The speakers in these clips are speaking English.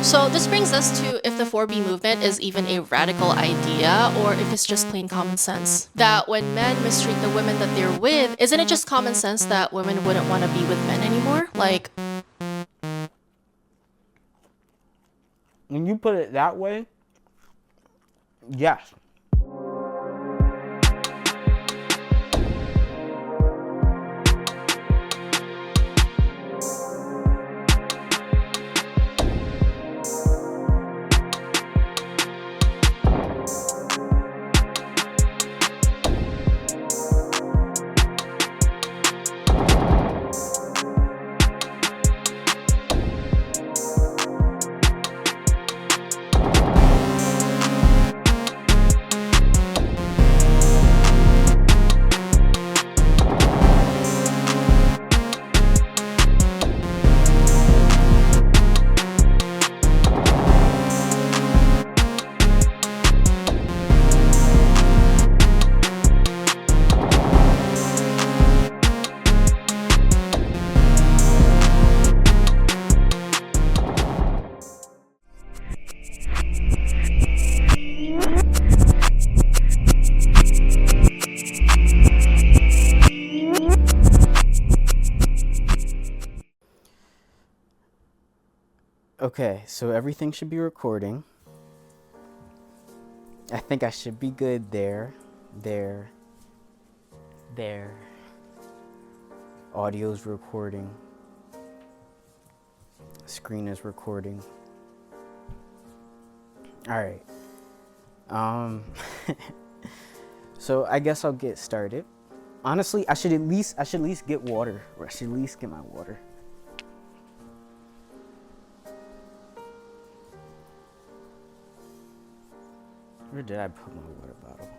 So this brings us to if the 4B movement is even a radical idea or if it's just plain common sense. That when men mistreat the women that they're with, isn't it just common sense that women wouldn't want to be with men anymore? Like, when you put it that way, yes. Okay, so everything should be recording. I think I should be good there. Audio's recording. Screen is recording. All right. So I guess I'll get started. Honestly, I should at least get water, or I should at least get my water. Where did I put my water bottle?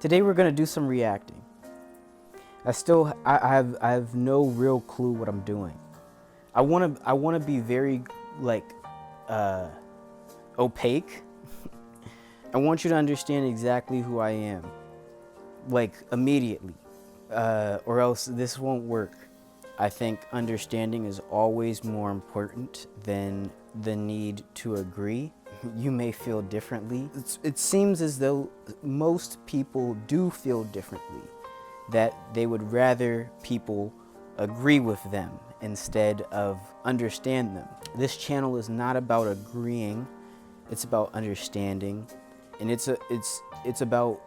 Today we're gonna do some reacting. I have no real clue what I'm doing. I wanna be very opaque. I want you to understand exactly who I am, immediately, or else this won't work. I think understanding is always more important than the need to agree. You may feel differently. It seems as though most people do feel differently, that they would rather people agree with them instead of understand them. This channel is not about agreeing, it's about understanding, and it's about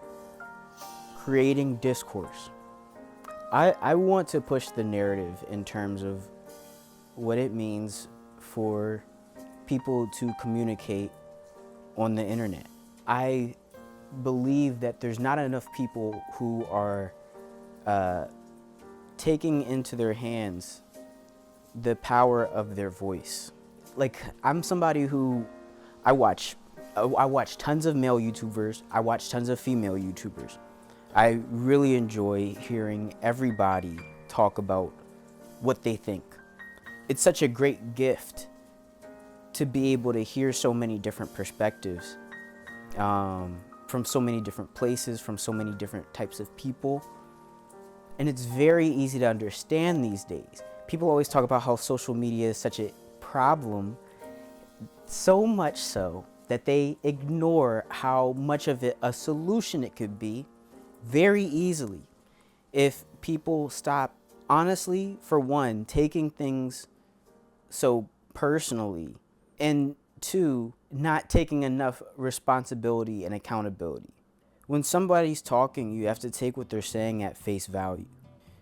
creating discourse. I want to push the narrative in terms of what it means for people to communicate on the internet. I believe that there's not enough people who are taking into their hands the power of their voice. I'm somebody who I watch tons of male YouTubers, I watch tons of female YouTubers. I really enjoy hearing everybody talk about what they think. It's such a great gift to be able to hear so many different perspectives from so many different places, from so many different types of people. And it's very easy to understand these days. People always talk about how social media is such a problem, so much so that they ignore how much of it a solution it could be very easily if people stop, honestly, for one, taking things so personally, and two, not taking enough responsibility and accountability. When somebody's talking, you have to take what they're saying at face value.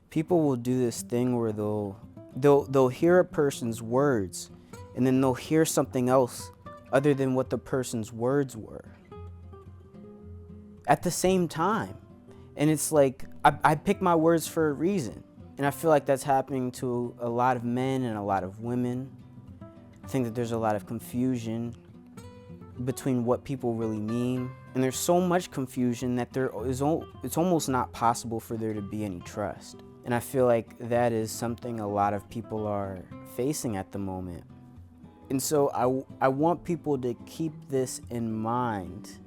People will do this thing where they'll hear a person's words and then they'll hear something else other than what the person's words were at the same time. And it's like, I pick my words for a reason. And I feel like that's happening to a lot of men and a lot of women. I think that there's a lot of confusion between what people really mean And there's so much confusion that it's almost not possible for there to be any trust. And I feel like that is something a lot of people are facing at the moment. And so I want people to keep this in mind,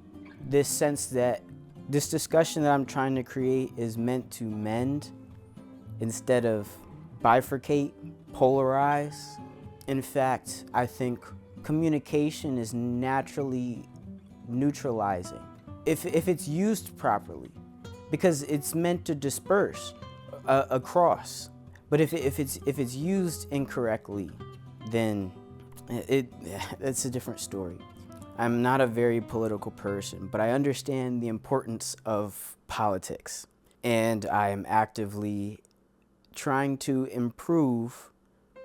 this sense that this discussion that I'm trying to create is meant to mend instead of bifurcate, polarize. In fact, I think communication is naturally neutralizing if it's used properly, because it's meant to disperse across. But if it's used incorrectly, then it's a different story. I'm not a very political person, but I understand the importance of politics, and I am actively trying to improve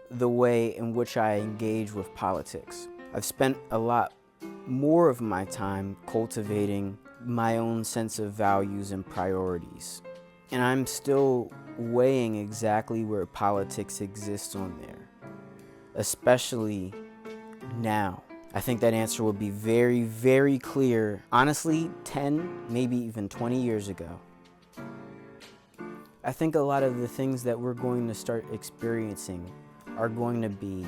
the way in which I engage with politics. I've spent a lot more of my time cultivating my own sense of values and priorities, and I'm still weighing exactly where politics exists on there, especially now. I think that answer will be very, very clear, honestly, 10, maybe even 20 years ago. I think a lot of the things that we're going to start experiencing are going to be,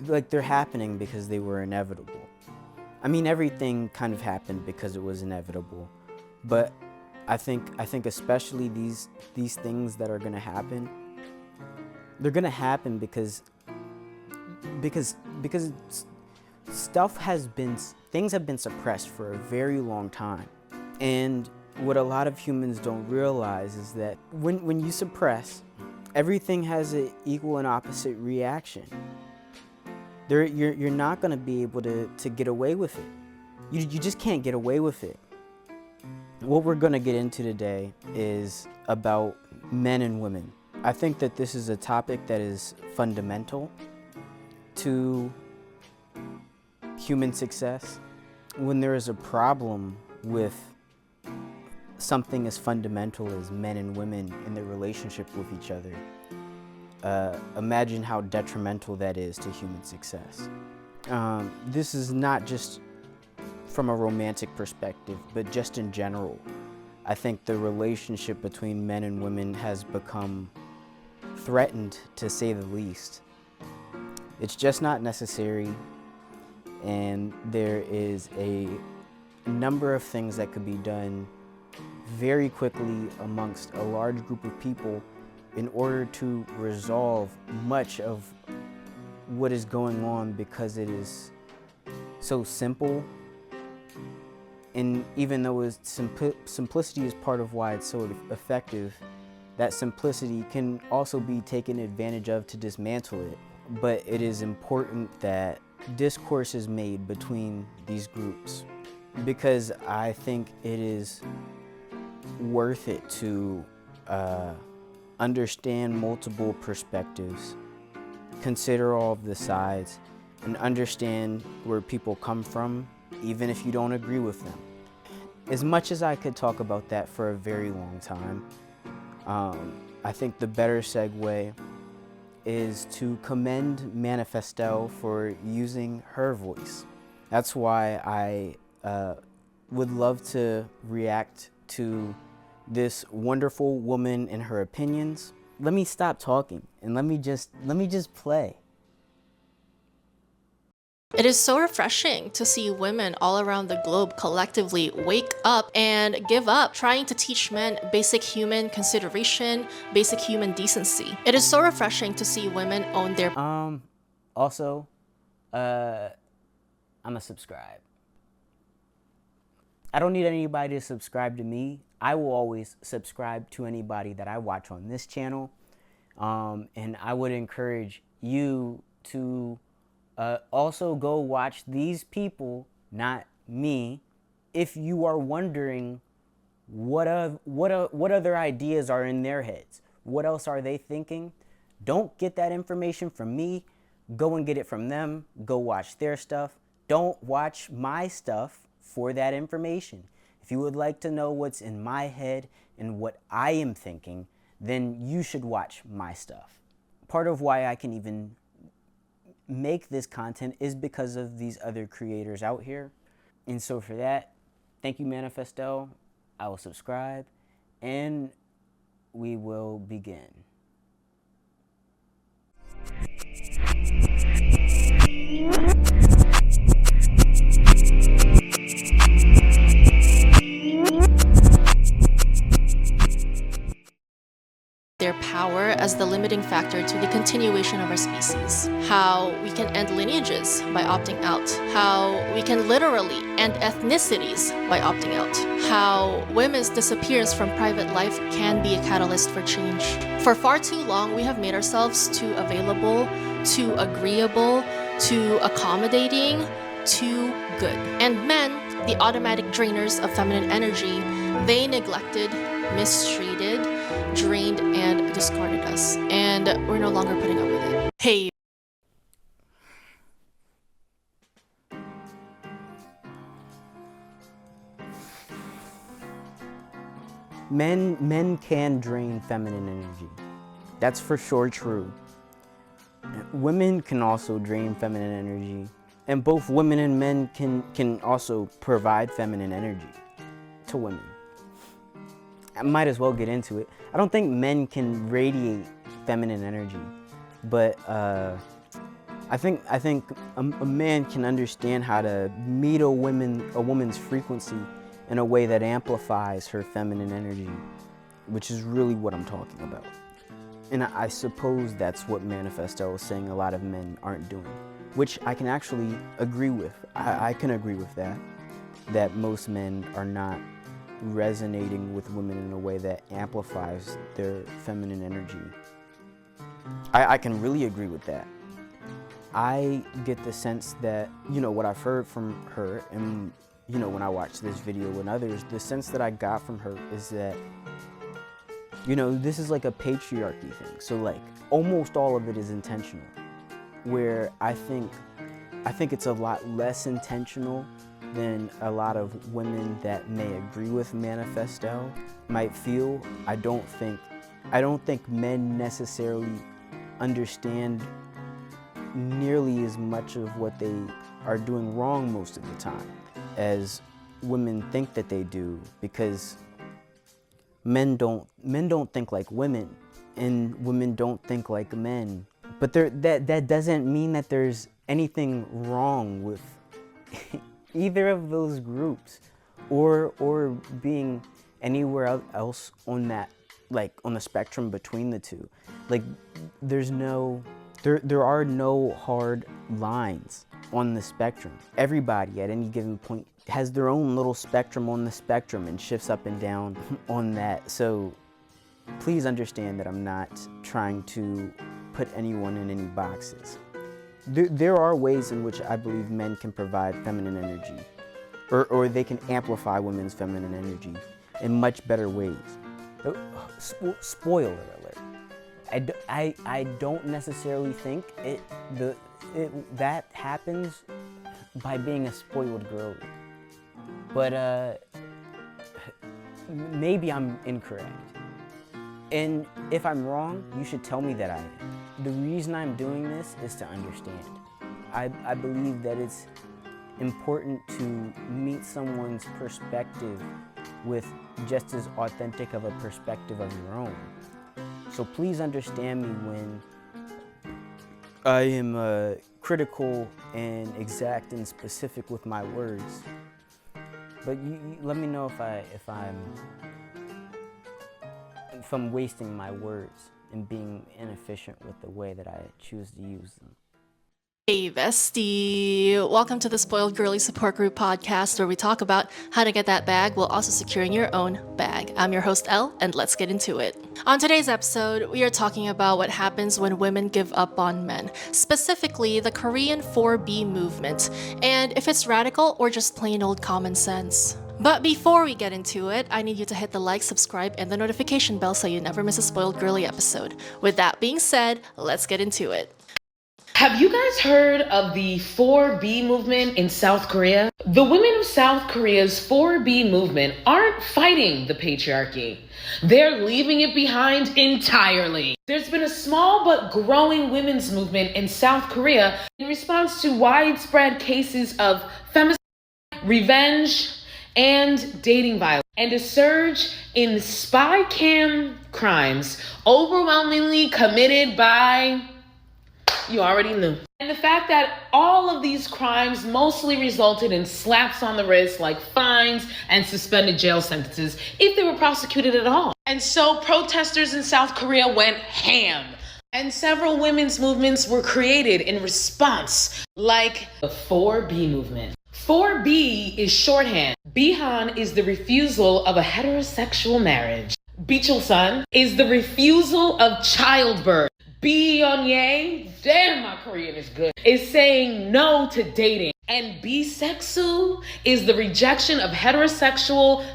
like, they're happening because they were inevitable. I mean, everything kind of happened because it was inevitable, but I think especially these things that are going to happen, they're going to happen because things have been suppressed for a very long time. And what a lot of humans don't realize is that when you suppress, everything has an equal and opposite reaction. You're not going to be able to get away with it. You just can't get away with it. What we're going to get into today is about men and women. I think that this is a topic that is fundamental to human success. When there is a problem with something as fundamental as men and women in their relationship with each other, imagine how detrimental that is to human success. This is not just from a romantic perspective, but just in general. I think the relationship between men and women has become threatened, to say the least. It's just not necessary, and there is a number of things that could be done very quickly amongst a large group of people in order to resolve much of what is going on, because it is so simple. And even though simplicity is part of why it's so effective, that simplicity can also be taken advantage of to dismantle it. But it is important that discourse is made between these groups, because I think it is worth it to understand multiple perspectives, consider all of the sides, and understand where people come from, even if you don't agree with them. As much as I could talk about that for a very long time, I think the better segue is to commend Manifestel for using her voice. That's why I would love to react to this wonderful woman and her opinions. Let me stop talking and let me just play. It is so refreshing to see women all around the globe collectively wake up and give up trying to teach men basic human consideration, basic human decency. It is so refreshing to see women own their Also, I'm a subscribe. I don't need anybody to subscribe to me. I will always subscribe to anybody that I watch on this channel. And I would encourage you to also go watch these people, not me, if you are wondering what other ideas are in their heads. What else are they thinking? Don't get that information from me. Go and get it from them. Go watch their stuff. Don't watch my stuff for that information. If you would like to know what's in my head and what I am thinking, then you should watch my stuff. Part of why I can even make this content is because of these other creators out here. And so for that, Thank you, Manifesto. I will subscribe, and we will begin. Their power as the limiting factor to the continuation of our species. How we can end lineages by opting out. How we can literally end ethnicities by opting out. How women's disappearance from private life can be a catalyst for change. For far too long, we have made ourselves too available, too agreeable, too accommodating, too good. And men, the automatic drainers of feminine energy, they neglected, mistreated, drained, and discarded us. And we're no longer putting up with it. Hey. Men can drain feminine energy. That's for sure true. Women can also drain feminine energy. And both women and men can also provide feminine energy to women. I might as well get into it. I don't think men can radiate feminine energy, but I think a man can understand how to meet a woman's frequency in a way that amplifies her feminine energy, which is really what I'm talking about. And I suppose that's what Manifesto is saying a lot of men aren't doing, which I can actually agree with. I can agree with that most men are not resonating with women in a way that amplifies their feminine energy. I can really agree with that. I get the sense that, what I've heard from her and, when I watch this video and others, the sense that I got from her is that, this is like a patriarchy thing. So like almost all of it is intentional, where I think it's a lot less intentional than a lot of women that may agree with Manifesto might feel. I don't think men necessarily understand nearly as much of what they are doing wrong most of the time as women think that they do, because men don't think like women, and women don't think like men. But that doesn't mean that there's anything wrong with either of those groups, or being anywhere else on that, like on the spectrum between the two. Like there are no hard lines on the spectrum. Everybody at any given point has their own little spectrum on the spectrum and shifts up and down on that. So please understand that I'm not trying to put anyone in any boxes. There are ways in which I believe men can provide feminine energy, or they can amplify women's feminine energy in much better ways. Spoiler alert. I don't necessarily think that happens by being a spoiled girl. But maybe I'm incorrect. And if I'm wrong, you should tell me that I am. The reason I'm doing this is to understand. I believe that it's important to meet someone's perspective with just as authentic of a perspective of your own. So please understand me when I am critical and exact and specific with my words. But you let me know if I'm wasting my words and being inefficient with the way that I choose to use them. Hey bestie, welcome to the Spoiled Girly Support Group podcast, where we talk about how to get that bag while also securing your own bag. I'm your host Elle, and let's get into it. On today's episode, we are talking about what happens when women give up on men, specifically the Korean 4B movement, and if it's radical or just plain old common sense. But before we get into it, I need you to hit the like, subscribe, and the notification bell so you never miss a Spoiled Girly episode. With that being said, let's get into it. Have you guys heard of the 4B movement in South Korea? The women of South Korea's 4B movement aren't fighting the patriarchy. They're leaving it behind entirely. There's been a small but growing women's movement in South Korea in response to widespread cases of femicide, revenge, and dating violence, and a surge in spy cam crimes, overwhelmingly committed by, you already knew. And the fact that all of these crimes mostly resulted in slaps on the wrist, like fines and suspended jail sentences, if they were prosecuted at all. And so protesters in South Korea went ham. And several women's movements were created in response, like the 4B movement. 4B is shorthand. Bihan is the refusal of a heterosexual marriage. Bichulsan is the refusal of childbirth. Biyonye, damn, my Korean is good, is saying no to dating. And bisexu is the rejection of heterosexual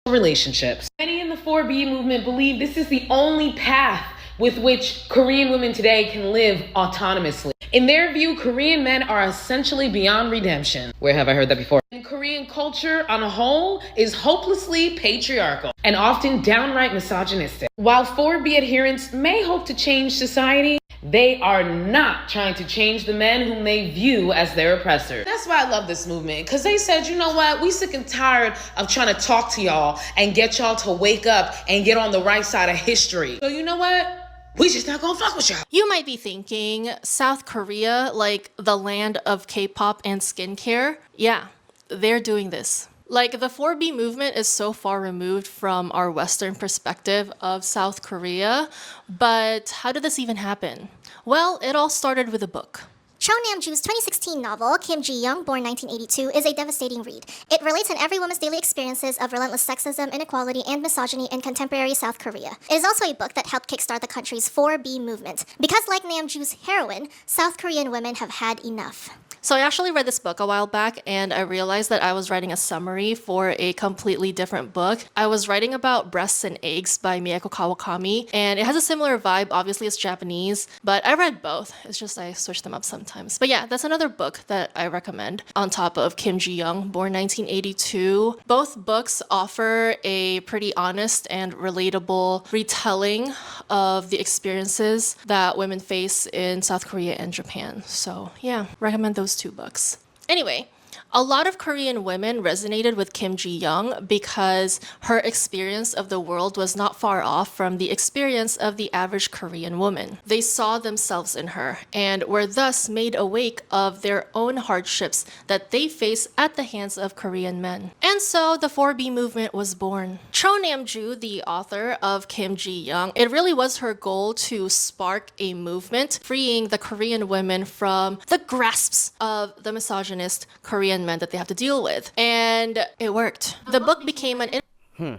relationships. Many in the 4B movement believe this is the only path with which Korean women today can live autonomously. In their view, Korean men are essentially beyond redemption. Where have I heard that before? And Korean culture on a whole is hopelessly patriarchal and often downright misogynistic. While 4B adherents may hope to change society, they are not trying to change the men whom they view as their oppressors. That's why I love this movement, because they said, you know what, we sick and tired of trying to talk to y'all and get y'all to wake up and get on the right side of history. So you know what? We just not gonna fuck with y'all. You might be thinking, South Korea, like the land of K-pop and skincare? Yeah, they're doing this. Like, the 4B movement is so far removed from our Western perspective of South Korea, but how did this even happen? Well, it all started with a book. Cho Nam-ju's 2016 novel, Kim Ji-young, born 1982, is a devastating read. It relates on every woman's daily experiences of relentless sexism, inequality, and misogyny in contemporary South Korea. It is also a book that helped kickstart the country's 4B movement. Because like Nam-ju's heroine, South Korean women have had enough. So I actually read this book a while back, and I realized that I was writing a summary for a completely different book. I was writing about Breasts and Eggs by Miyako Kawakami, and it has a similar vibe. Obviously, it's Japanese, but I read both. It's just I switch them up sometimes. But yeah, that's another book that I recommend on top of Kim Ji-young, born 1982. Both books offer a pretty honest and relatable retelling of the experiences that women face in South Korea and Japan. So yeah, recommend those two books. Anyway, a lot of Korean women resonated with Kim Ji-young because her experience of the world was not far off from the experience of the average Korean woman. They saw themselves in her and were thus made awake of their own hardships that they face at the hands of Korean men. And so the 4B movement was born. Cho Nam-ju, the author of Kim Ji-young, it really was her goal to spark a movement freeing the Korean women from the grasps of the misogynist Korean men that they have to deal with. And it worked. The book became an...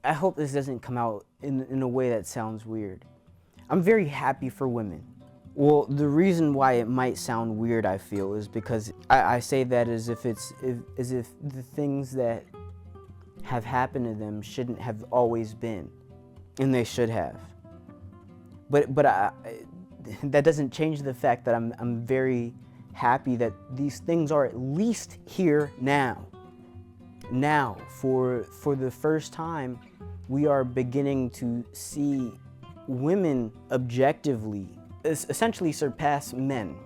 I hope this doesn't come out in a way that sounds weird. I'm very happy for women. Well, the reason why it might sound weird, I feel, is because I say that as if the things that have happened to them shouldn't have always been, and they should have. But that doesn't change the fact that I'm very happy that these things are at least here now. Now, for the first time, we are beginning to see women objectively essentially surpass men.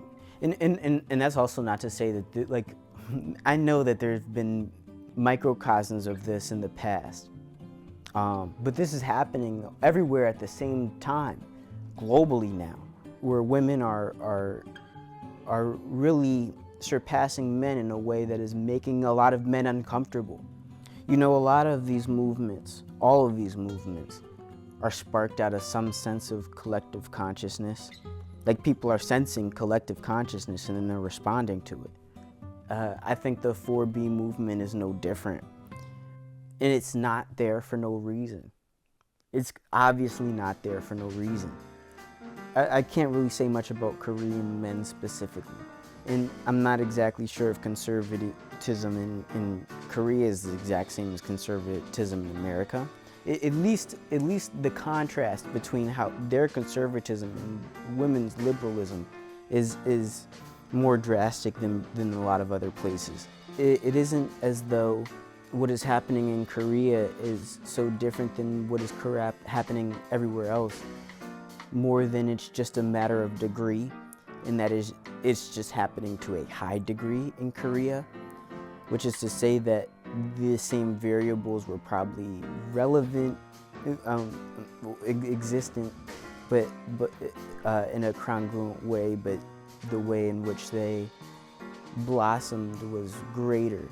And that's also not to say that, like, I know that there's been microcosms of this in the past, but this is happening everywhere at the same time, globally now, where women are really surpassing men in a way that is making a lot of men uncomfortable. You know, a lot of these movements, all of these movements, are sparked out of some sense of collective consciousness. Like, people are sensing collective consciousness and then they're responding to it. I think the 4B movement is no different. And it's not there for no reason. It's obviously not there for no reason. I can't really say much about Korean men specifically. And I'm not exactly sure if conservatism in Korea is the exact same as conservatism in America. At least the contrast between how their conservatism and women's liberalism is more drastic than a lot of other places. It isn't as though what is happening in Korea is so different than what is happening everywhere else, more than it's just a matter of degree. and that is it's just happening to a high degree in Korea, which is to say that the same variables were probably relevant, existent, but in a congruent way, but the way in which they blossomed was greater,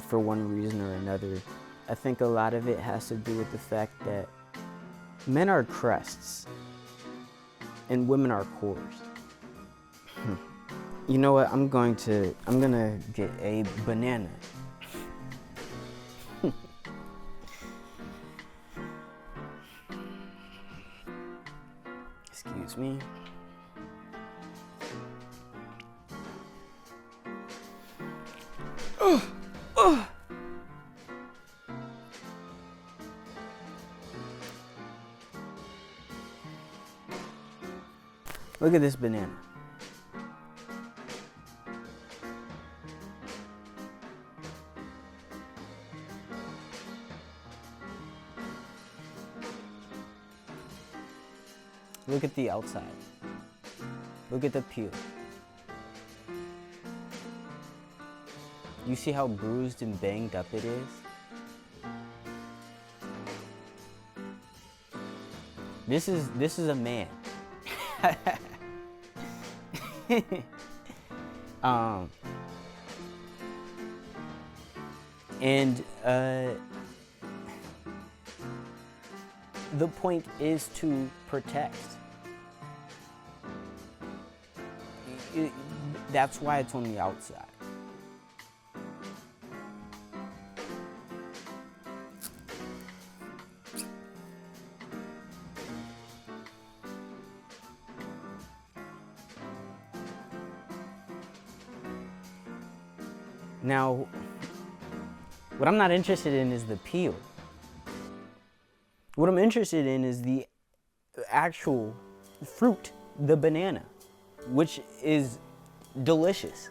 for one reason or another. I think a lot of it has to do with the fact that men are crests and women are cores. You know what? I'm gonna get a banana. Excuse me. Look at this banana. Look at the outside. Look at the peel. You see how bruised and banged up it is? This is a man. And the point is to protect. That's why it's on the outside. Now, what I'm not interested in is the peel. What I'm interested in is the actual fruit, the banana, which is delicious.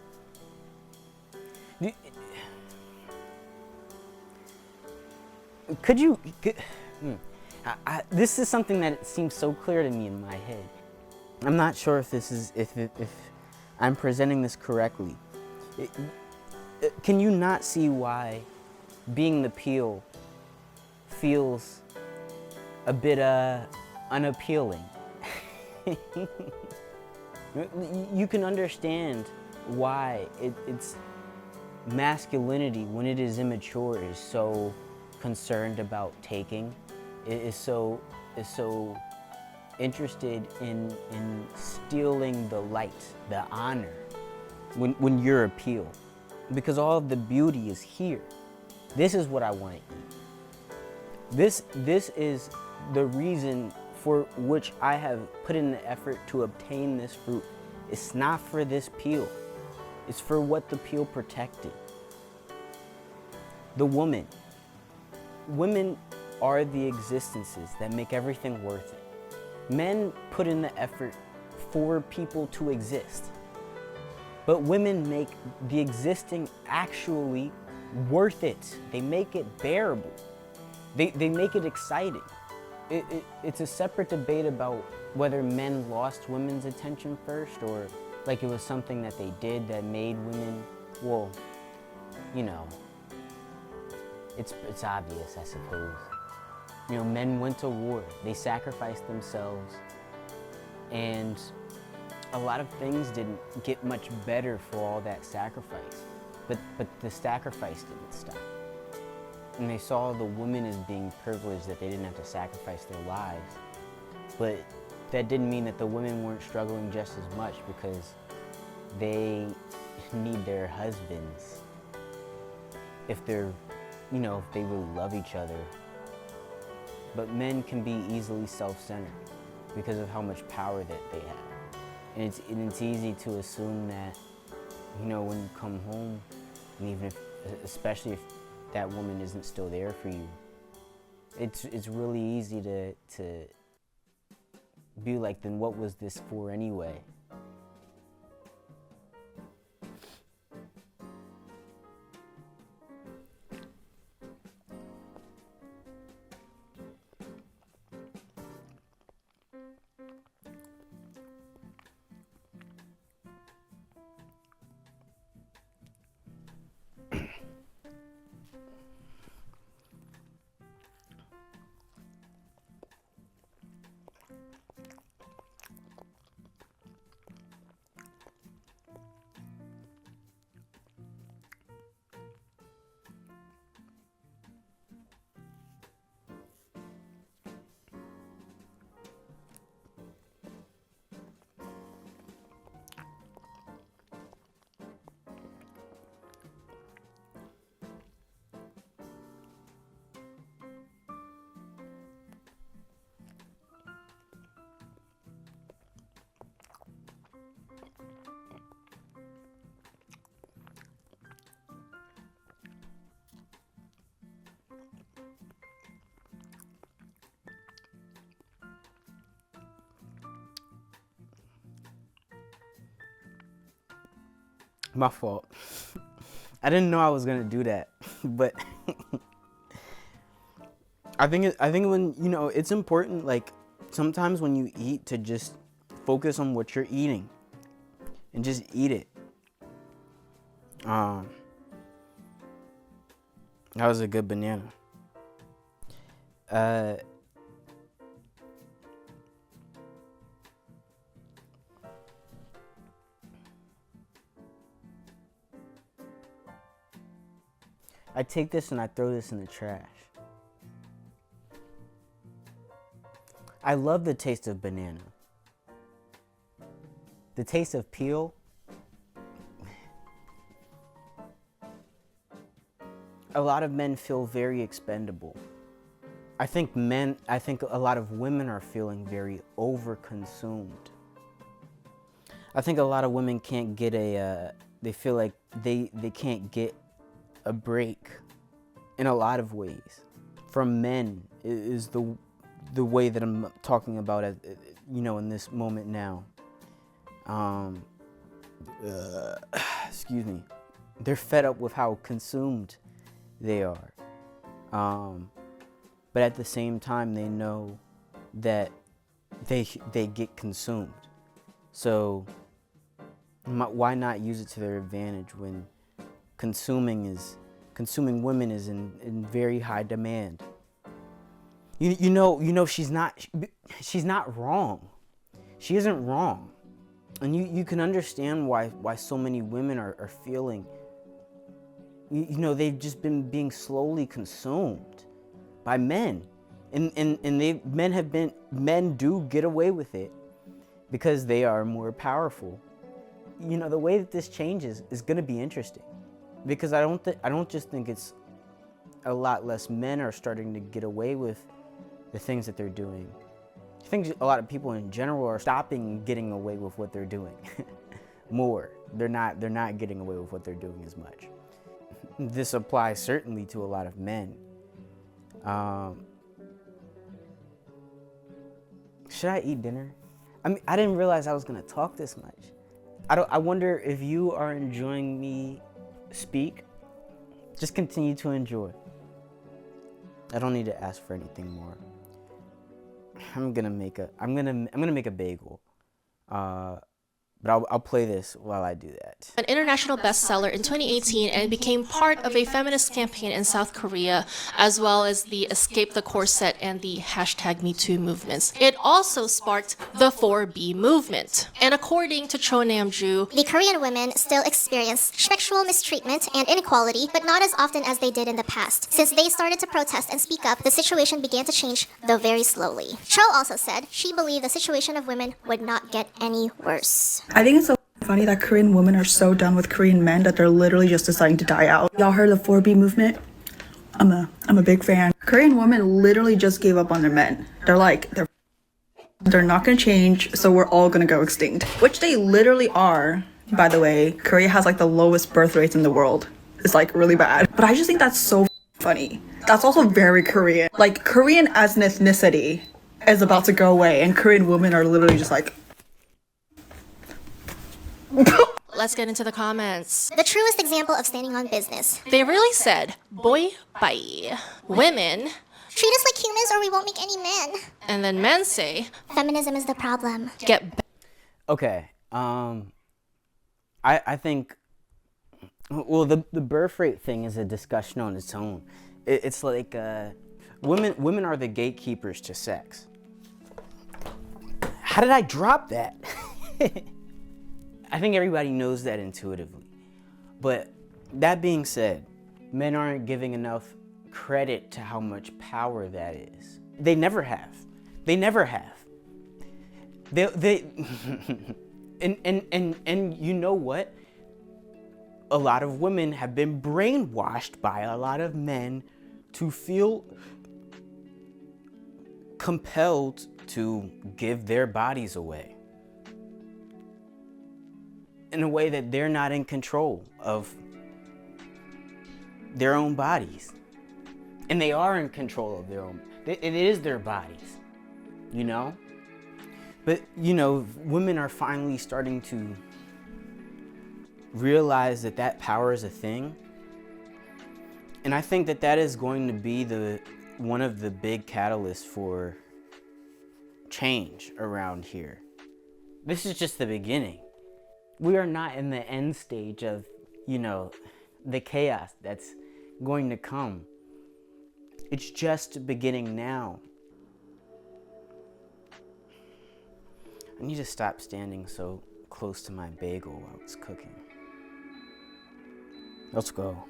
This is something that seems so clear to me in my head. I'm not sure if I'm presenting this correctly. Can you not see why being the peel feels a bit unappealing? You can understand why it's masculinity, when it is immature, is so concerned about taking. It is so interested in stealing the light, the honor, when you're a peel. Because all of the beauty is here. This is what I want to eat. This is the reason for which I have put in the effort to obtain this fruit. It's not for this peel. It's for what the peel protected. The woman. Women are the existences that make everything worth it. Men put in the effort for people to exist. But women make the existing actually worth it. They make it bearable. They make it exciting. It's a separate debate about whether men lost women's attention first, or like it was something that they did that made women, well, you know, it's obvious, I suppose. You know, men went to war. They sacrificed themselves, and a lot of things didn't get much better for all that sacrifice, but the sacrifice didn't stop. And they saw the women as being privileged, that they didn't have to sacrifice their lives. But that didn't mean that the women weren't struggling just as much, because they need their husbands if they're, you know, if they really love each other. But men can be easily self-centered because of how much power that they have. And it's easy to assume that, you know, when you come home, and even if, especially if that woman isn't still there for you, it's really easy to be like, then what was this for anyway? My fault. I didn't know I was gonna do that, but I think when it's important. Like sometimes when you eat, to just focus on what you're eating and just eat it. That was a good banana. I take this and I throw this in the trash. I love the taste of banana. The taste of peel. A lot of men feel very expendable. I think a lot of women are feeling very overconsumed. I think a lot of women can't get they feel like they can't get a break in a lot of ways. From men is the way that I'm talking about it, in this moment now. Excuse me. They're fed up with how consumed they are. But at the same time, they know that they get consumed. So why not use it to their advantage when consuming women is in very high demand? You know she's not wrong. She isn't wrong. And you can understand why so many women are feeling, they've just been being slowly consumed by men. And men do get away with it because they are more powerful. The way that this changes is going to be interesting, because I don't just think it's a lot less men are starting to get away with the things that they're doing. I think a lot of people in general are stopping getting away with what they're doing more. They're not getting away with what they're doing as much. This applies certainly to a lot of men. Should I eat dinner? I didn't realize I was gonna talk this much. I wonder if you are enjoying me speak. Just continue to enjoy. I don't need to ask for anything more. I'm gonna make a bagel. But I'll play this while I do that. An international bestseller in 2018 and became part of a feminist campaign in South Korea, as well as the Escape the Corset and the #MeToo movements. It also sparked the 4B movement. And according to Cho Namju, The Korean women still experience sexual mistreatment and inequality, but not as often as they did in the past. Since they started to protest and speak up, the situation began to change, though very slowly. Cho also said she believed the situation of women would not get any worse. I think it's so funny that Korean women are so done with Korean men that they're literally just deciding to die out. Y'all heard of the 4B movement? I'm a big fan. Korean women literally just gave up on their men. They're like, they're not gonna change, so we're all gonna go extinct. Which they literally are. By the way, Korea has like the lowest birth rates in the world. It's like really bad. But I just think that's so funny. That's also very Korean. Like, Korean as an ethnicity is about to go away, and Korean women are literally just like, let's get into the comments. The truest example of standing on business. They really said, boy, bye. Women, Treat us like humans or we won't make any men. and then men say, Feminism is the problem. get back. Okay. I think, well, the birth rate thing is a discussion on its own. It's like women are the gatekeepers to sex. How did I drop that? I think everybody knows that intuitively. But that being said, men aren't giving enough credit to how much power that is. They never have. They never have. They and you know what? A lot of women have been brainwashed by a lot of men to feel compelled to give their bodies away in a way that they're not in control of their own bodies. And they are in control of their own, it is their bodies, you know? But, women are finally starting to realize that that power is a thing. And I think that that is going to be one of the big catalysts for change around here. This is just the beginning. We are not in the end stage of, the chaos that's going to come. It's just beginning now. I need to stop standing so close to my bagel while it's cooking. Let's go.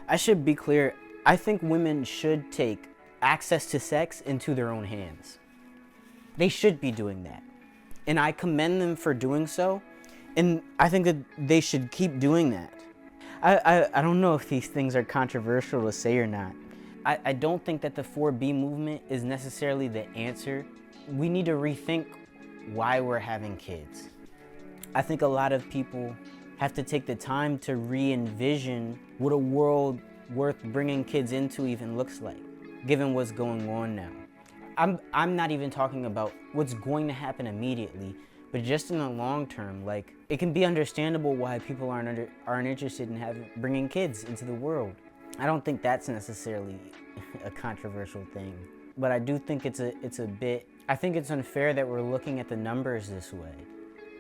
I should be clear. I think women should take access to sex into their own hands. They should be doing that. And I commend them for doing so. And I think that they should keep doing that. I don't know if these things are controversial to say or not. I don't think that the 4B movement is necessarily the answer. We need to rethink why we're having kids. I think a lot of people have to take the time to re-envision what a world worth bringing kids into even looks like, given what's going on now. I'm not even talking about what's going to happen immediately, but just in the long term. Like, it can be understandable why people aren't interested in bringing kids into the world. I don't think that's necessarily a controversial thing, but I do think it's a bit. I think it's unfair that we're looking at the numbers this way,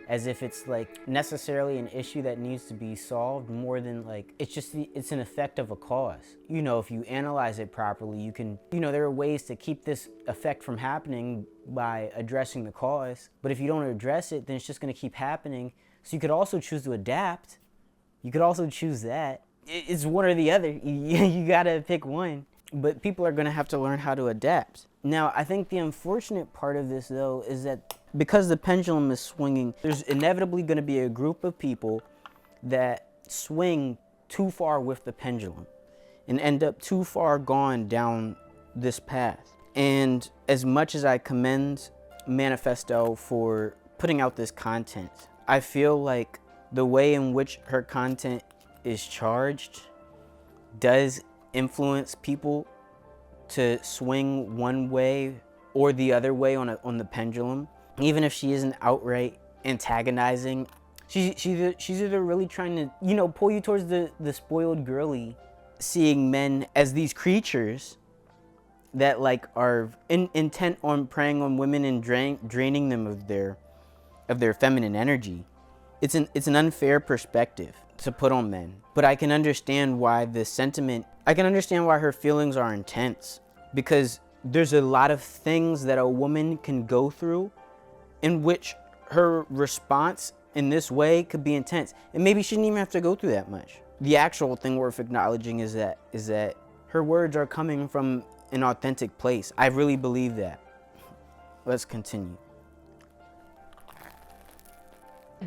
as if it's like necessarily an issue that needs to be solved more than like it's an effect of a cause. If you analyze it properly, you can, there are ways to keep this effect from happening by addressing the cause. But if you don't address it, then it's just going to keep happening. So you could also choose to adapt. You could also choose that. It's one or the other. You gotta pick one. But people are gonna have to learn how to adapt. Now, I think the unfortunate part of this, though, is that because the pendulum is swinging, there's inevitably gonna be a group of people that swing too far with the pendulum and end up too far gone down this path. And as much as I commend Manifesto for putting out this content, I feel like the way in which her content is charged does influence people to swing one way or the other way on the pendulum. Even if she isn't outright antagonizing, she's either really trying to pull you towards the spoiled girly, seeing men as these creatures that like are intent on preying on women and draining them of their feminine energy. It's an unfair perspective to put on men. But I can understand why her feelings are intense, because there's a lot of things that a woman can go through in which her response in this way could be intense. And maybe she didn't even have to go through that much. The actual thing worth acknowledging is that her words are coming from an authentic place. I really believe that. Let's continue.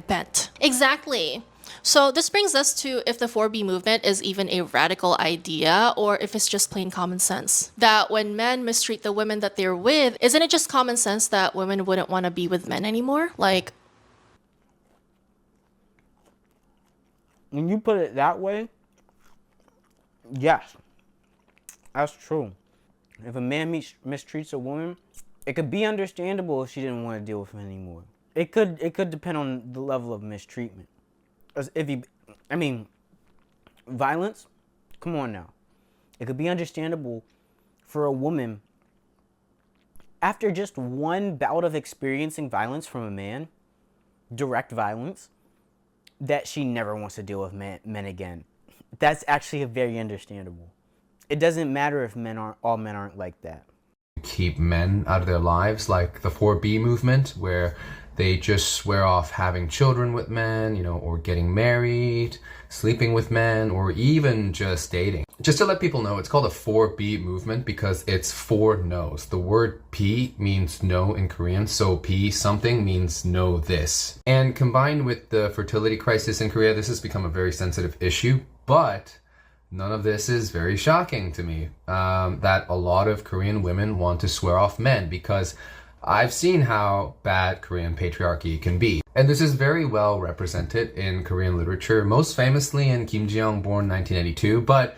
Bent. Exactly. So this brings us to if the 4B movement is even a radical idea or if it's just plain common sense. That when men mistreat the women that they're with, isn't it just common sense that women wouldn't want to be with men anymore? Like, when you put it that way, yes, that's true. If a man mistreats a woman, it could be understandable if she didn't want to deal with him anymore. It could depend on the level of mistreatment. Violence, come on now. It could be understandable for a woman, after just one bout of experiencing violence from a man, direct violence, that she never wants to deal with men again. That's actually very understandable. It doesn't matter if all men aren't like that. Keep men out of their lives, like the 4B movement, where they just swear off having children with men, or getting married, sleeping with men, or even just dating. Just to let people know, it's called a 4B movement because it's 4 no's. The word P means no in Korean, so P something means no this. And combined with the fertility crisis in Korea, this has become a very sensitive issue, but none of this is very shocking to me, that a lot of Korean women want to swear off men, because I've seen how bad Korean patriarchy can be. And this is very well represented in Korean literature, most famously in Kim Ji-young, born 1982. But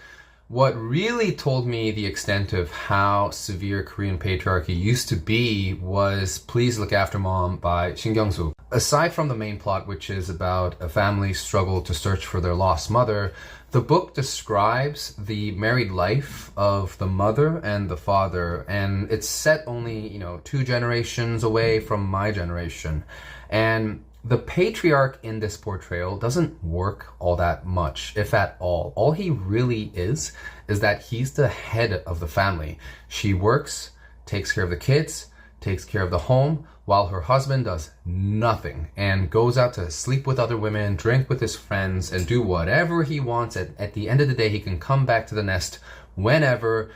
What really told me the extent of how severe Korean patriarchy used to be was Please Look After Mom by Shin Kyung-soo. Aside from the main plot, which is about a family's struggle to search for their lost mother, the book describes the married life of the mother and the father, and it's set only, 2 generations away from my generation. And the patriarch in this portrayal doesn't work all that much, if at all. All he really is that he's the head of the family. She works, takes care of the kids, takes care of the home, while her husband does nothing and goes out to sleep with other women, drink with his friends, and do whatever he wants. At the end of the day, he can come back to the nest whenever.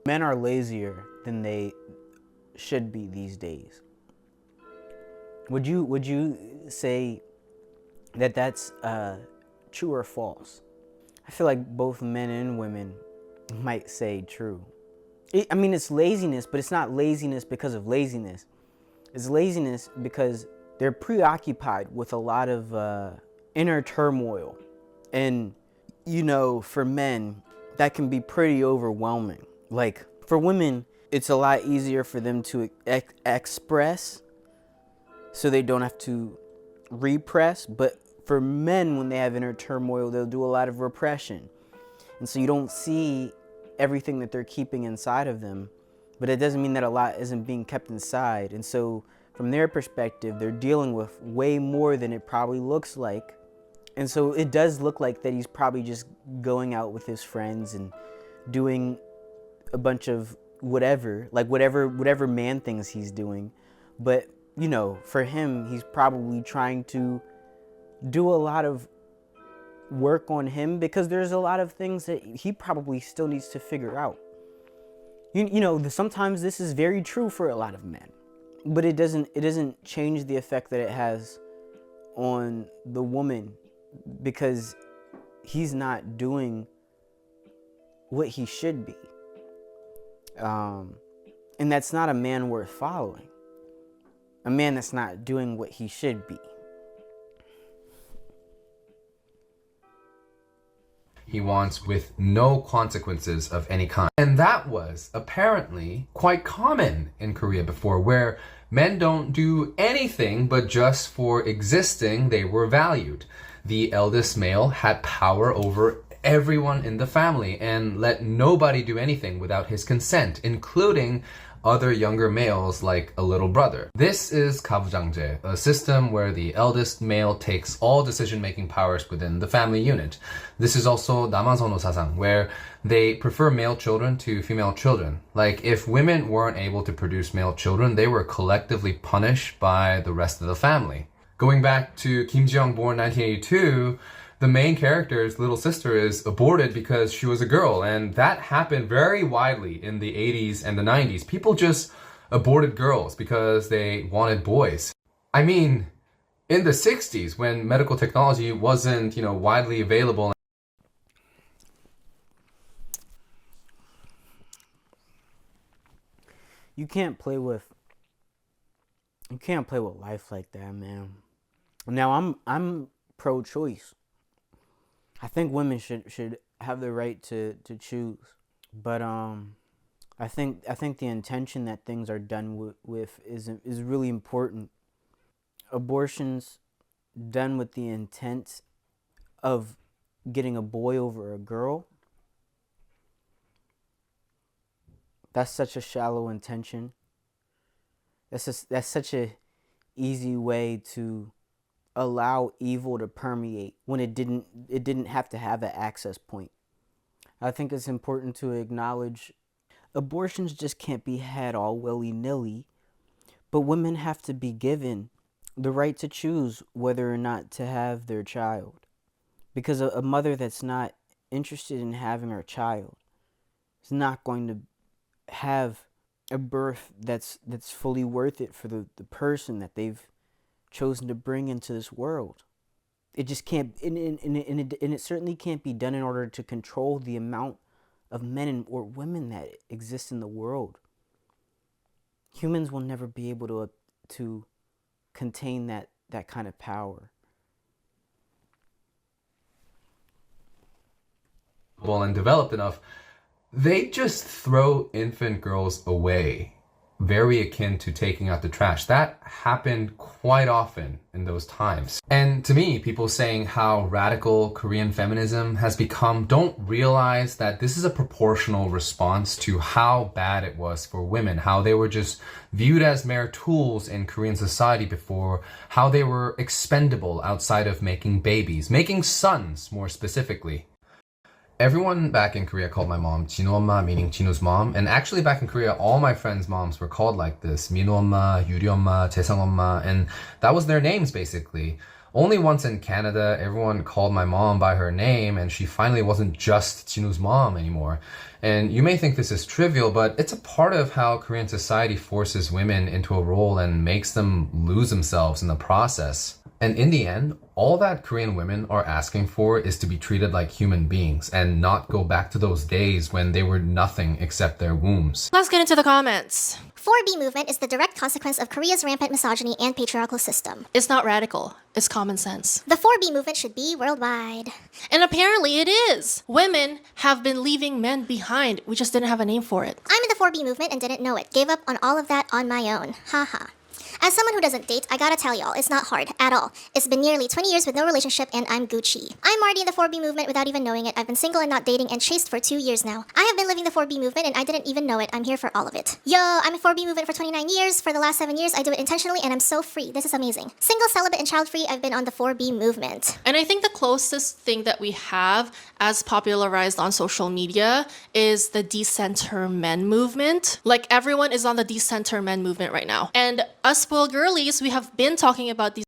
Men are lazier than they should be these days. Would you say that that's true or false? I feel like both men and women might say true. It's laziness, but it's not laziness because of laziness. It's laziness because they're preoccupied with a lot of inner turmoil. And, for men, that can be pretty overwhelming. Like, for women, it's a lot easier for them to express so they don't have to repress. But for men, when they have inner turmoil, they'll do a lot of repression. And so you don't see everything that they're keeping inside of them. But it doesn't mean that a lot isn't being kept inside. And so from their perspective, they're dealing with way more than it probably looks like. And so it does look like that he's probably just going out with his friends and doing a bunch of whatever man thinks he's doing. But, for him, he's probably trying to do a lot of work on him because there's a lot of things that he probably still needs to figure out. Sometimes this is very true for a lot of men, but it doesn't change the effect that it has on the woman because he's not doing what he should be. And that's not a man worth following. A man that's not doing what he should be. He wants with no consequences of any kind. And that was apparently quite common in Korea before, where men don't do anything but just for existing, they were valued. The eldest male had power over everyone in the family and let nobody do anything without his consent, including other younger males like a little brother. This is 가부장제, a system where the eldest male takes all decision-making powers within the family unit. This is also 남한선호 사상, where they prefer male children to female children. Like, if women weren't able to produce male children, they were collectively punished by the rest of the family. Going back to Kim Ji-young, born 1982, the main character's little sister is aborted because she was a girl, and that happened very widely in the 80s and the 90s. People just aborted girls because they wanted boys. I mean, in the 60s, when medical technology wasn't, widely available. You can't play with life like that, man. Now I'm pro-choice. I think women should have the right to choose, but I think the intention that things are done with is really important. Abortions done with the intent of getting a boy over a girl, that's such a shallow intention. That's such a easy way to allow evil to permeate when it didn't have to have an access point. I think it's important to acknowledge abortions just can't be had all willy-nilly, but women have to be given the right to choose whether or not to have their child. Because a mother that's not interested in having her child is not going to have a birth that's fully worth it for the person that they've chosen to bring into this world. It just can't, and it certainly can't be done in order to control the amount of men or women that exist in the world. Humans will never be able to contain that kind of power. And developed enough, they just throw infant girls away, very akin to taking out the trash. That happened quite often in those times. And to me, people saying how radical Korean feminism has become don't realize that this is a proportional response to how bad it was for women, how they were just viewed as mere tools in Korean society before, how they were expendable outside of making babies, making sons more specifically. Everyone back in Korea called my mom 진우 엄마, meaning Chinu's mom. And actually back in Korea, all my friends' moms were called like this. 민우 엄마, 유리 엄마, 재성 엄마. And that was their names basically. Only once in Canada, everyone called my mom by her name and she finally wasn't just Chinu's mom anymore. And you may think this is trivial, but it's a part of how Korean society forces women into a role and makes them lose themselves in the process. And in the end, all that Korean women are asking for is to be treated like human beings and not go back to those days when they were nothing except their wombs. Let's get into the comments. 4B movement is the direct consequence of Korea's rampant misogyny and patriarchal system. It's not radical, it's common sense. The 4B movement should be worldwide. And apparently it is. Women have been leaving men behind. We just didn't have a name for it. I'm in the 4B movement and didn't know it. Gave up on all of that on my own. Haha. As someone who doesn't date, I gotta tell y'all, it's not hard at all. It's been nearly 20 years with no relationship and I'm Gucci. I'm already in the 4B movement without even knowing it. I've been single and not dating and chaste for 2 years now. I have been living the 4B movement and I didn't even know it. I'm here for all of it. Yo, I'm in 4B movement for 29 years. For the last 7 years, I do it intentionally and I'm so free. This is amazing. Single, celibate, and child-free, I've been on the 4B movement. And I think the closest thing that we have as popularized on social media is the decenter men movement. Like everyone is on the decenter men movement right now. And us spoiled girlies, we have been talking about these.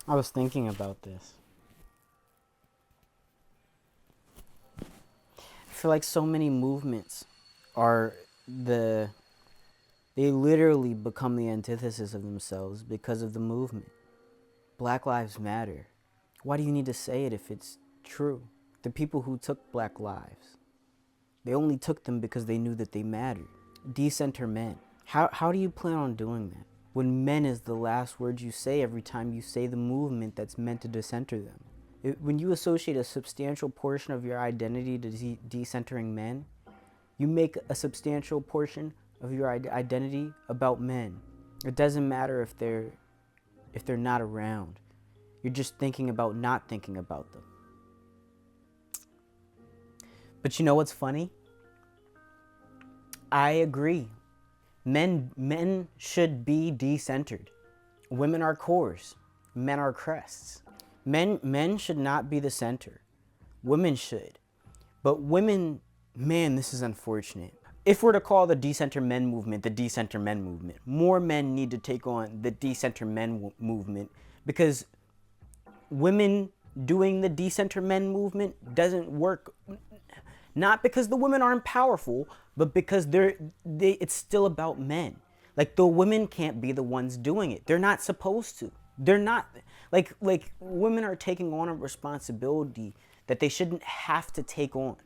I was thinking about this. I feel like so many movements they literally become the antithesis of themselves because of the movement. Black Lives Matter. Why do you need to say it if it's true? The people who took Black lives, they only took them because they knew that they mattered. Decenter men. How do you plan on doing that when men is the last word you say every time you say the movement that's meant to decenter them? When you associate a substantial portion of your identity to decentering men, you make a substantial portion of your identity about men. It doesn't matter if they're not around. You're just thinking about not thinking about them. But you know what's funny? I agree. Men should be decentered. Women are cores. Men are crests. Men should not be the center. Women should. But women, man, this is unfortunate. If we're to call the decenter men movement the decenter men movement, more men need to take on the decenter men movement because women doing the decenter men movement doesn't work. Not because the women aren't powerful, but because it's still about men. Like the women can't be the ones doing it. They're not supposed to. They're not like women are taking on a responsibility that they shouldn't have to take on.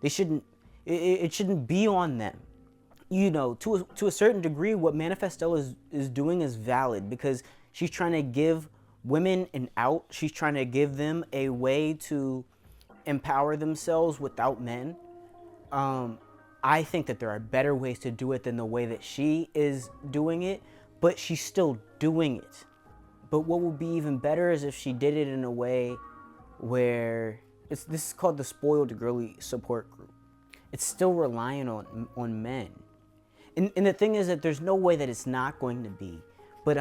They shouldn't. It shouldn't be on them. You know, to a certain degree, what Manifesto is doing is valid because she's trying to give women an out. She's trying to give them a way to empower themselves without men. I think that there are better ways to do it than the way that she is doing it, but she's still doing it. But what would be even better is if she did it in a way where this is called the spoiled girly support group. It's still relying on men. And the thing is that there's no way that it's not going to be. But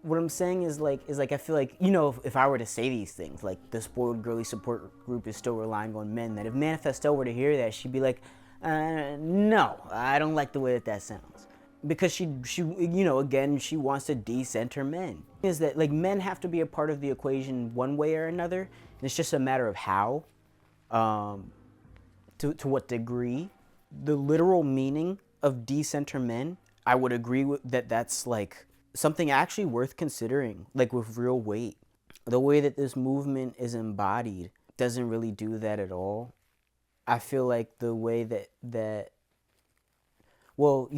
what I'm saying is like I feel like, you know, if I were to say these things, like the spoiled girly support group is still relying on men, that if Manifesto were to hear that, she'd be like, no, I don't like the way that sounds. Because she you know, again, she wants to decenter men. Is that like men have to be a part of the equation one way or another, and it's just a matter of how, to what degree. The literal meaning of decenter men, I would agree with that's like something actually worth considering, like with real weight. The way that this movement is embodied doesn't really do that at all. I feel like the way that Well,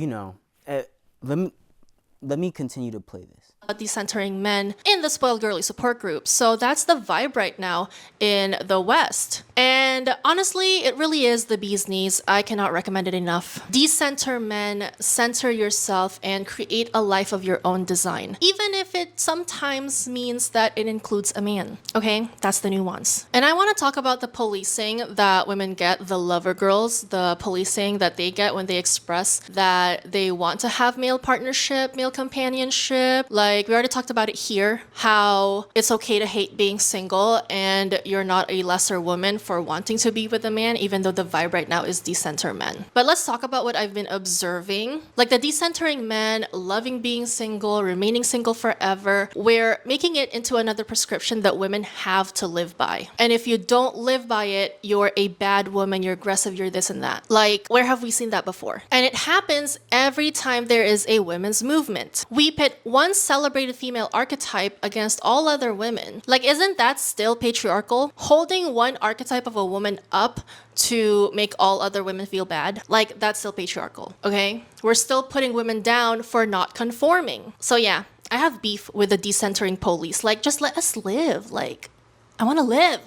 let me continue to play this. Decentering men in the spoiled girly support group. So that's the vibe right now in the West. And honestly, it really is the bee's knees. I cannot recommend it enough. Decenter men, center yourself, and create a life of your own design. Even if it sometimes means that it includes a man. Okay, that's the nuance. And I want to talk about the policing that women get, the lover girls, the policing that they get when they express that they want to have male partnership, male companionship. Like, we already talked about it here, how it's okay to hate being single and you're not a lesser woman for wanting to be with a man, even though the vibe right now is decenter men. But let's talk about what I've been observing. Like the decentering men, loving being single, remaining single forever, we're making it into another prescription that women have to live by. And if you don't live by it, you're a bad woman, you're aggressive, you're this and that. Like, where have we seen that before? And it happens every time there is a women's movement. We pit one celebrated female archetype against all other women. Like, isn't that still patriarchal? Holding one archetype of a woman up to make all other women feel bad, like, that's still patriarchal, okay? We're still putting women down for not conforming. So yeah, I have beef with the decentering police. Like, just let us live. Like, I want to live.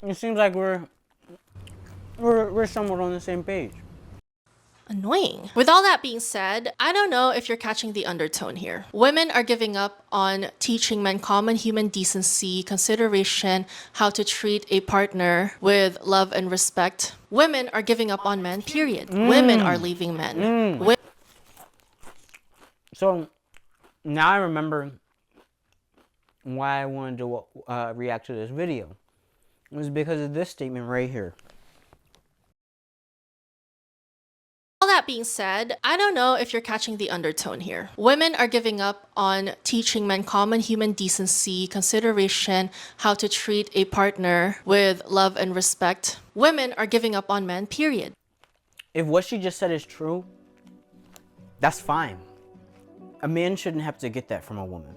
It seems like we're somewhat on the same page. Annoying. With all that being said, I don't know if you're catching the undertone here. Women are giving up on teaching men common human decency, consideration, how to treat a partner with love and respect. Women are giving up on men, period. Women are leaving men. So now I remember why I wanted to react to this video. It was because of this statement right here. All that being said, I don't know if you're catching the undertone here. Women are giving up on teaching men common human decency, consideration, how to treat a partner with love and respect. Women are giving up on men, period. If what she just said is true, that's fine. A man shouldn't have to get that from a woman.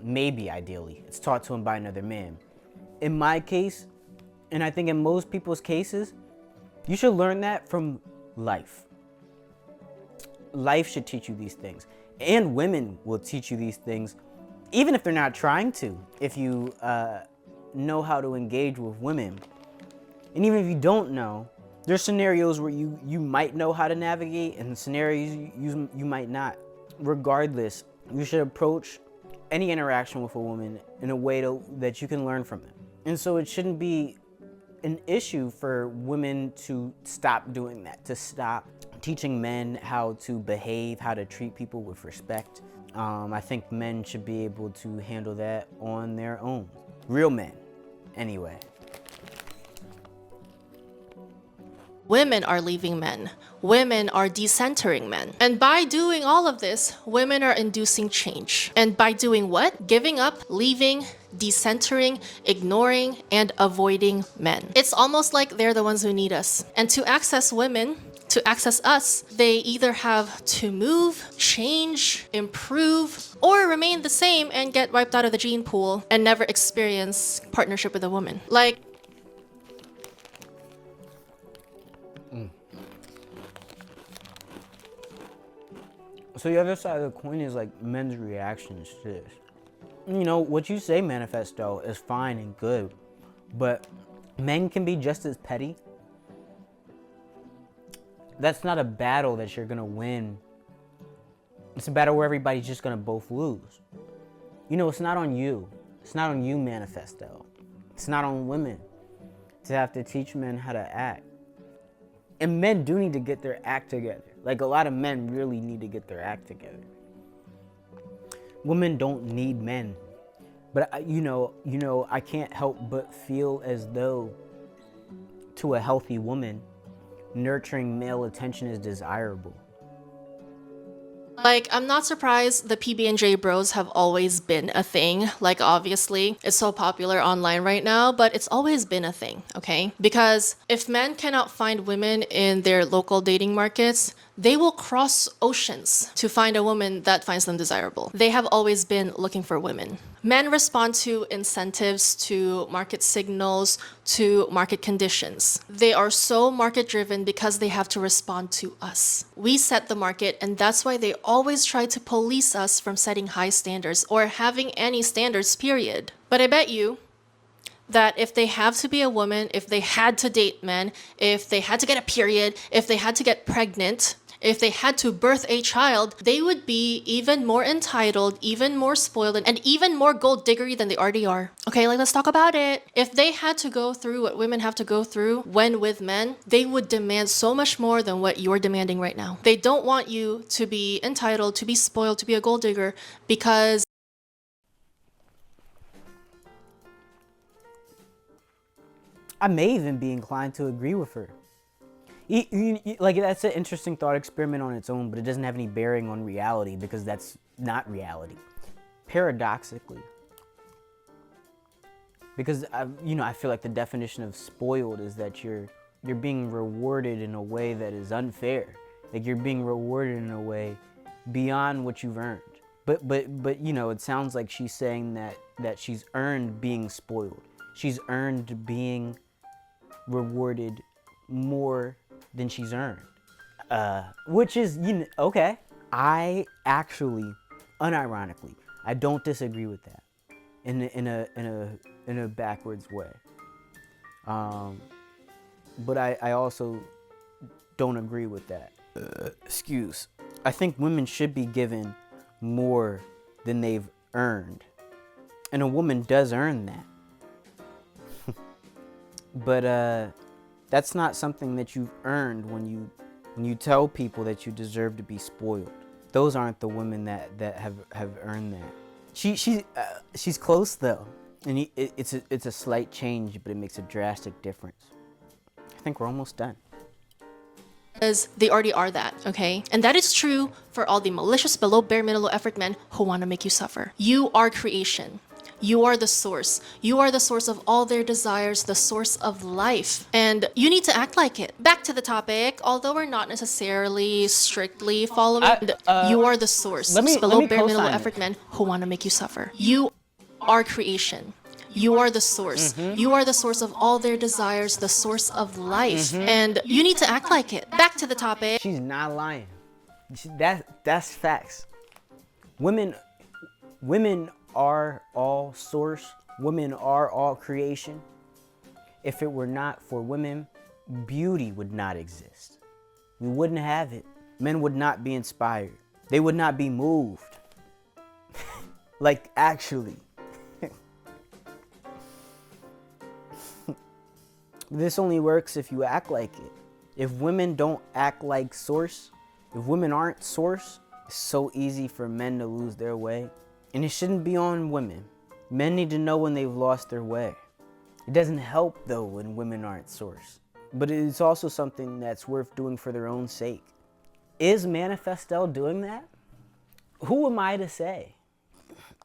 Maybe ideally, it's taught to him by another man. In my case, and I think in most people's cases, you should learn that from life. Life should teach you these things. And women will teach you these things, even if they're not trying to, if you know how to engage with women. And even if you don't know, there's scenarios where you might know how to navigate and scenarios you might not. Regardless, you should approach any interaction with a woman in a way that you can learn from it. And so it shouldn't be an issue for women to stop doing that, to stop teaching men how to behave, how to treat people with respect. I think men should be able to handle that on their own. Real men, anyway. Women are leaving men. Women are decentering men. And by doing all of this, women are inducing change. And by doing what? Giving up, leaving, decentering, ignoring, and avoiding men. It's almost like they're the ones who need us. And to access women, to access us, they either have to move, change, improve, or remain the same and get wiped out of the gene pool and never experience partnership with a woman. Like, So the other side of the coin is like men's reactions to this. What you say, Manifesto, is fine and good, but men can be just as petty. That's not a battle that you're gonna win. It's a battle where everybody's just gonna both lose. It's not on you. It's not on you, Manifesto. It's not on women to have to teach men how to act. And men do need to get their act together. Like, a lot of men really need to get their act together. Women don't need men. But, I can't help but feel as though, to a healthy woman, nurturing male attention is desirable. Like, I'm not surprised the PB&J bros have always been a thing. Like, obviously, it's so popular online right now, but it's always been a thing, okay? Because if men cannot find women in their local dating markets, they will cross oceans to find a woman that finds them desirable. They have always been looking for women, Men respond to incentives, to market signals, to market conditions. They are so market driven because they have to respond to us. We set the market, and that's why they always try to police us from setting high standards or having any standards, period. But I bet you that if they have to be a woman, if they had to date men, if they had to get a period, if they had to get pregnant, if they had to birth a child, they would be even more entitled, even more spoiled, and even more gold diggery than they already are. Okay, like let's talk about it. If they had to go through what women have to go through when with men, they would demand so much more than what you're demanding right now. They don't want you to be entitled, to be spoiled, to be a gold digger because I may even be inclined to agree with her. Like, that's an interesting thought experiment on its own, but it doesn't have any bearing on reality because that's not reality. Paradoxically. Because, I feel like the definition of spoiled is that you're being rewarded in a way that is unfair. Like, you're being rewarded in a way beyond what you've earned. But it sounds like she's saying that she's earned being spoiled. She's earned being rewarded more than she's earned, which is okay. I actually, unironically, I don't disagree with that in a backwards way, but I also don't agree with that. I think women should be given more than they've earned, and a woman does earn that. But that's not something that you've earned when you tell people that you deserve to be spoiled. Those aren't the women that have earned that. She's close though, and it's a slight change, but it makes a drastic difference. I think we're almost done. Because they already are that, okay? And that is true for all the malicious, below bare minimum effort men who want to make you suffer. You are creation. You are the source. You are the source of all their desires, the source of life. And you need to act like it. Back to the topic, although we're not necessarily strictly following, you are the source. Let me below bare co-sign minimum it. effort men who want to make you suffer. You are creation. You are the source. You are the source of all their desires, the source of life. And you need to act like it. Back to the topic. She's not lying. That's facts. Women are all source. Women are all creation. If it were not for women, beauty would not exist. We wouldn't have it. Men would not be inspired. They would not be moved. Like, actually. This only works if you act like it. If women don't act like source, if women aren't source, it's so easy for men to lose their way. And it shouldn't be on women. Men need to know when they've lost their way. It doesn't help though when women aren't source. But it's also something that's worth doing for their own sake. Is Manifestel doing that? Who am I to say?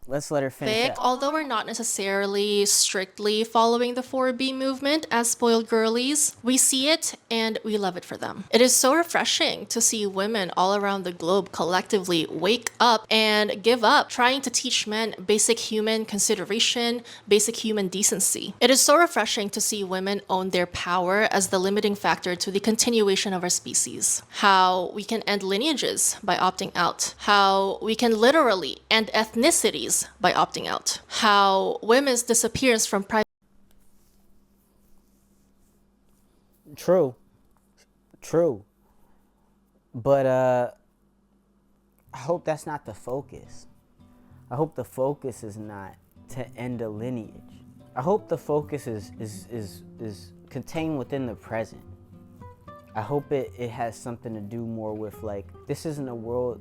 Let's let her finish up. Although we're not necessarily strictly following the 4B movement as spoiled girlies, we see it and we love it for them. It is so refreshing to see women all around the globe collectively wake up and give up trying to teach men basic human consideration, basic human decency. It is so refreshing to see women own their power as the limiting factor to the continuation of our species. How we can end lineages by opting out. How we can literally end ethnicities by opting out. How women's disappearance from private. True. But I hope that's not the focus. I hope the focus is not to end a lineage. I hope the focus is contained within the present. I hope it has something to do more with, like, this isn't a world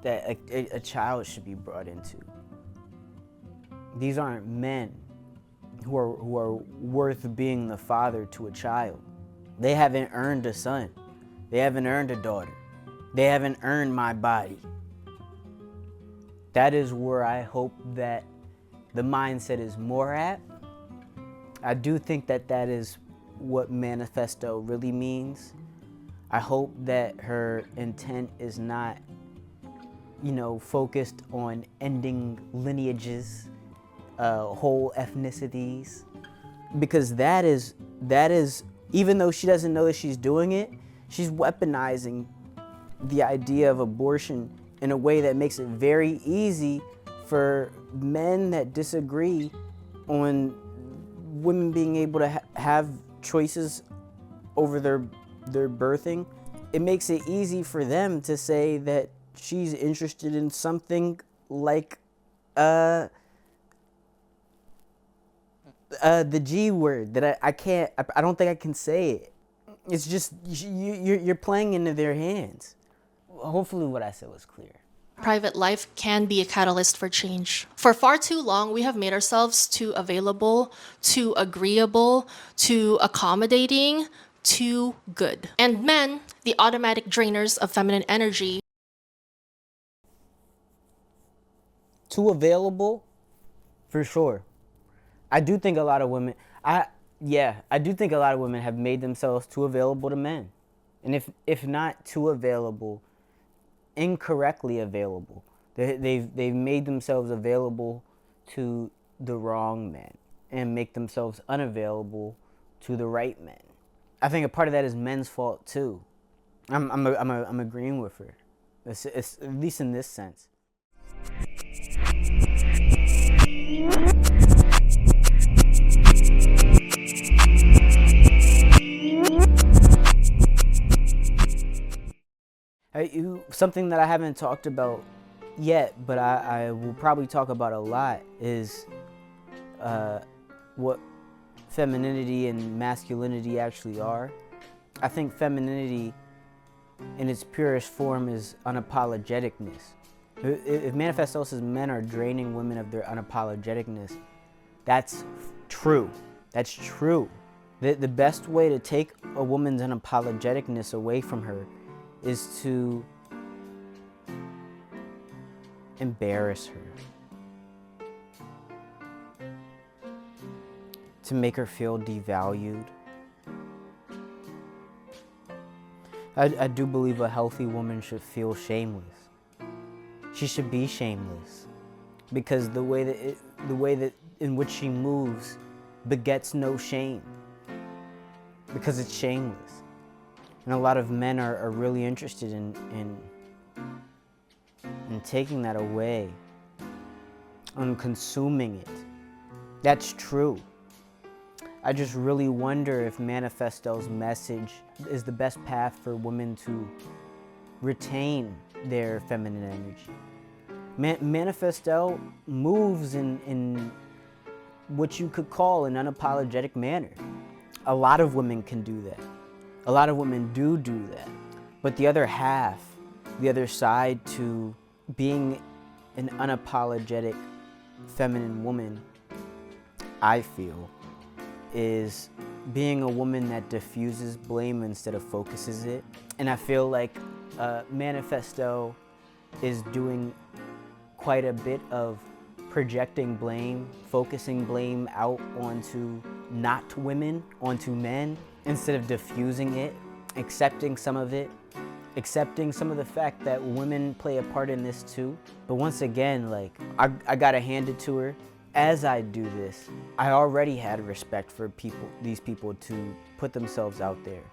that a child should be brought into. These aren't men who are worth being the father to a child. They haven't earned a son. They haven't earned a daughter. They haven't earned my body. That is where I hope that the mindset is more at. I do think that is what Manifesto really means. I hope that her intent is not focused on ending lineages, whole ethnicities, because that is, even though she doesn't know that she's doing it, she's weaponizing the idea of abortion in a way that makes it very easy for men that disagree on women being able to have choices over their birthing. It makes it easy for them to say that she's interested in something like the G word that I can't, I don't think I can say it. It's just, you're playing into their hands. Hopefully what I said was clear. Private life can be a catalyst for change. For far too long, we have made ourselves too available, too agreeable, too accommodating, too good. And men, the automatic drainers of feminine energy, Too available, for sure. I do think a lot of women, I do think a lot of women have made themselves too available to men. And if not too available, incorrectly available. They've made themselves available to the wrong men and make themselves unavailable to the right men. I think a part of that is men's fault too. I'm agreeing with her, it's, at least in this sense. Something that I haven't talked about yet, but I will probably talk about a lot, is what femininity and masculinity actually are. I think femininity in its purest form is unapologeticness. If Manifesto says men are draining women of their unapologeticness, that's true. That's true. The best way to take a woman's unapologeticness away from her is to embarrass her, to make her feel devalued. I do believe a healthy woman should feel shameless. She should be shameless, because the way that in which she moves begets no shame, because it's shameless. And a lot of men are really interested in taking that away, on consuming it. That's true. I just really wonder if Manifesto's message is the best path for women to retain their feminine energy. Manifesto moves in what you could call an unapologetic manner. A lot of women can do that. A lot of women do that. But the other half, the other side to being an unapologetic feminine woman, I feel, is being a woman that diffuses blame instead of focuses it. And I feel like Manifesto is doing quite a bit of projecting blame, focusing blame out onto not women, onto men, instead of diffusing it, accepting some of it, accepting some of the fact that women play a part in this too. But once again, like, I gotta hand it to her. As I do this, I already had respect for these people to put themselves out there.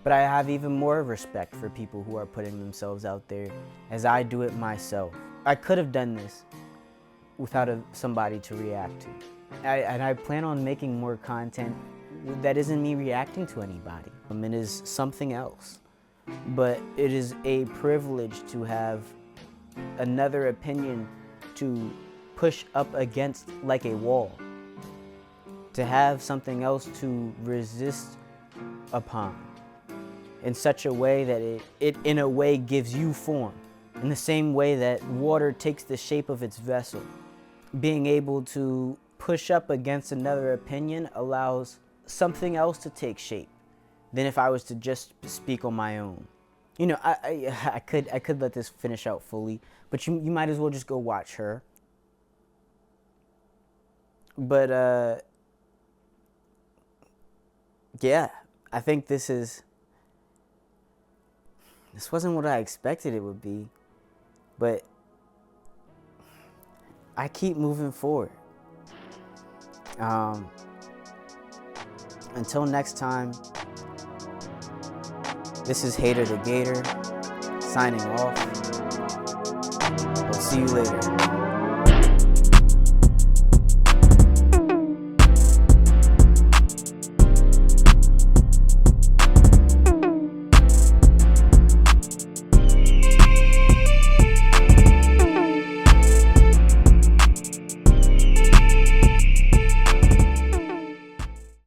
But I have even more respect for people who are putting themselves out there as I do it myself. I could have done this without somebody to react to. And I plan on making more content that isn't me reacting to anybody. It is something else. But it is a privilege to have another opinion to push up against like a wall. To have something else to resist upon in such a way that it in a way gives you form. In the same way that water takes the shape of its vessel. Being able to push up against another opinion allows something else to take shape than if I was to just speak on my own. You know, I could let this finish out fully, but you might as well just go watch her. But yeah, I think this wasn't what I expected it would be. But I keep moving forward. Until next time, this is Hater the Gator signing off. We'll see you later.